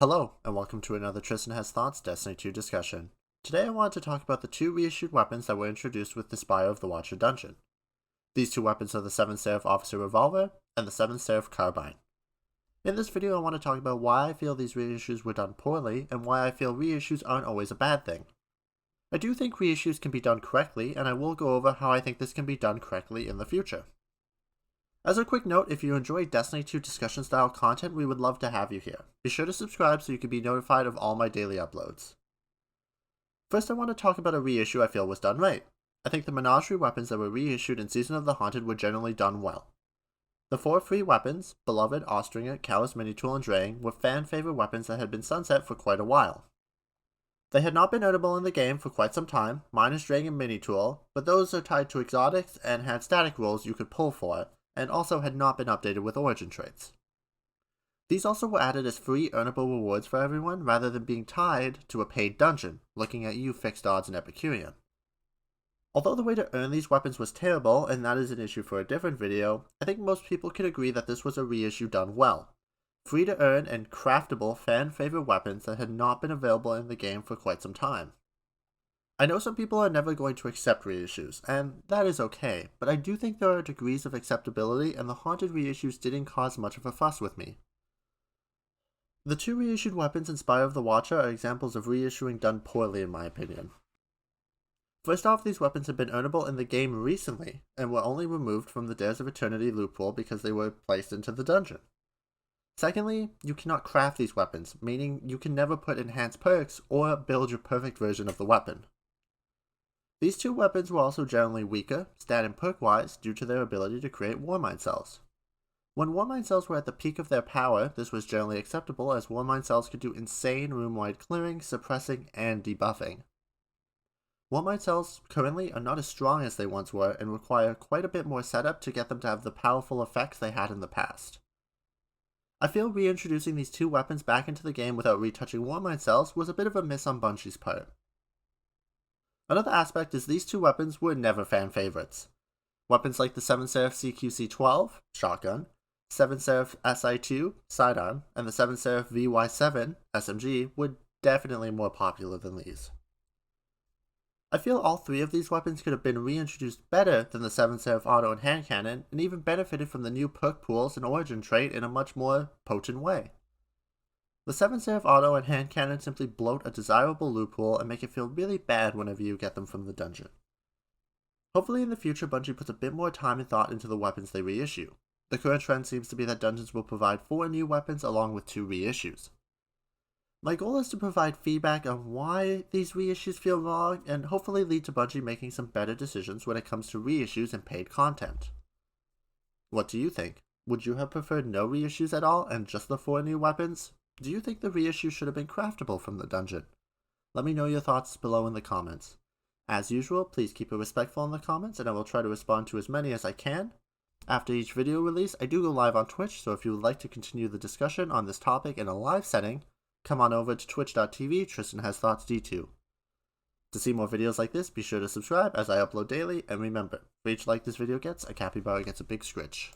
Hello, and welcome to another Tristan Has Thoughts Destiny 2 discussion. Today I wanted to talk about the two reissued weapons that were introduced with the Spire of the Watcher dungeon. These two weapons are the 7th Seraph Officer Revolver and the 7th Seraph Carbine. In this video I want to talk about why I feel these reissues were done poorly and why I feel reissues aren't always a bad thing. I do think reissues can be done correctly, and I will go over how I think this can be done correctly in the future. As a quick note, if you enjoy Destiny 2 discussion style content, we would love to have you here. Be sure to subscribe so you can be notified of all my daily uploads. First I want to talk about a reissue I feel was done right. I think the Menagerie weapons that were reissued in Season of the Haunted were generally done well. The 4 free weapons, Beloved, Austringer, Callous Minitool, and Draying, were fan favorite weapons that had been sunset for quite a while. They had not been earnable in the game for quite some time, minus Draying and Minitool, but those are tied to exotics and had static rolls you could pull for, and also had not been updated with origin traits. These also were added as free earnable rewards for everyone rather than being tied to a paid dungeon, looking at you Fixed Odds and Epicurean. Although the way to earn these weapons was terrible, and that is an issue for a different video, I think most people can agree that this was a reissue done well. Free to earn and craftable fan favorite weapons that had not been available in the game for quite some time. I know some people are never going to accept reissues, and that is okay, but I do think there are degrees of acceptability, and the Haunted reissues didn't cause much of a fuss with me. The two reissued weapons in Spire of the Watcher are examples of reissuing done poorly in my opinion. First off, these weapons have been earnable in the game recently, and were only removed from the Dares of Eternity loophole because they were placed into the dungeon. Secondly, you cannot craft these weapons, meaning you can never put enhanced perks or build your perfect version of the weapon. These two weapons were also generally weaker, stat and perk-wise, due to their ability to create Warmind cells. When Warmind cells were at the peak of their power, this was generally acceptable as Warmind cells could do insane room-wide clearing, suppressing, and debuffing. Warmind cells currently are not as strong as they once were and require quite a bit more setup to get them to have the powerful effects they had in the past. I feel reintroducing these two weapons back into the game without retouching Warmind cells was a bit of a miss on Bungie's part. Another aspect is these two weapons were never fan favorites. Weapons like the 7 Seraph CQC-12, shotgun, 7 Seraph SI-2, sidearm, and the 7 Seraph VY-7, SMG, were definitely more popular than these. I feel all three of these weapons could have been reintroduced better than the 7 Seraph auto and hand cannon, and even benefited from the new perk pools and origin trait in a much more potent way. The 7 Seraph auto and hand cannon simply bloat a desirable loophole and make it feel really bad whenever you get them from the dungeon. Hopefully in the future Bungie puts a bit more time and thought into the weapons they reissue. The current trend seems to be that dungeons will provide 4 new weapons along with 2 reissues. My goal is to provide feedback on why these reissues feel wrong and hopefully lead to Bungie making some better decisions when it comes to reissues and paid content. What do you think? Would you have preferred no reissues at all and just the 4 new weapons? Do you think the reissue should have been craftable from the dungeon? Let me know your thoughts below in the comments. As usual, please keep it respectful in the comments and I will try to respond to as many as I can. After each video release, I do go live on Twitch, so if you would like to continue the discussion on this topic in a live setting, come on over to twitch.tv Tristan Has Thoughts D2. To see more videos like this, be sure to subscribe as I upload daily, and remember, for each like this video gets, a capybara gets a big scritch.